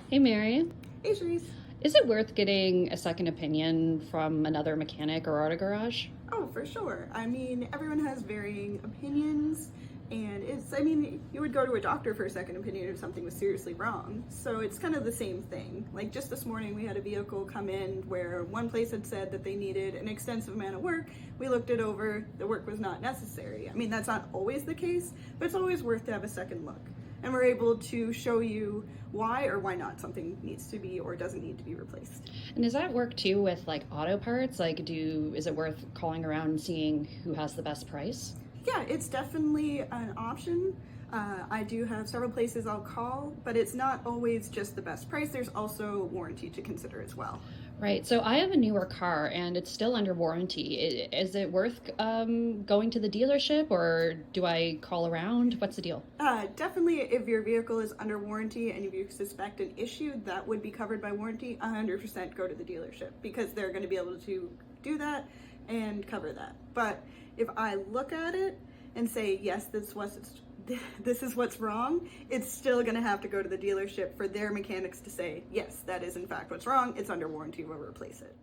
Hey Mary, Hey, Sharice. is it worth getting a second opinion from another mechanic or auto garage? Oh, for sure. I mean, everyone has varying opinions, and I mean, you would go to a doctor for a second opinion if something was seriously wrong. So it's kind of the same thing. Like just this morning, we had a vehicle come in where one place had said that they needed an extensive amount of work. We looked it over, the work was not necessary. I mean, that's not always the case, but it's always worth to have a second look. And we're able to show you why or why not something needs to be or doesn't need to be replaced. And does that work too with like auto parts? Is it worth calling around and seeing who has the best price? Yeah, it's definitely an option. I do have several places I'll call, but it's not always just the best price. There's also warranty to consider as well. Right. So I have a newer car and it's still under warranty. Is it worth going to the dealership or do I call around? What's the deal? Definitely, if your vehicle is under warranty and if you suspect an issue that would be covered by warranty, 100% go to the dealership because they're going to be able to do that and cover that. But if I look at it and say, yes, this is what's wrong, it's still going to have to go to the dealership for their mechanics to say, yes, that is in fact what's wrong. It's under warranty. We'll replace it.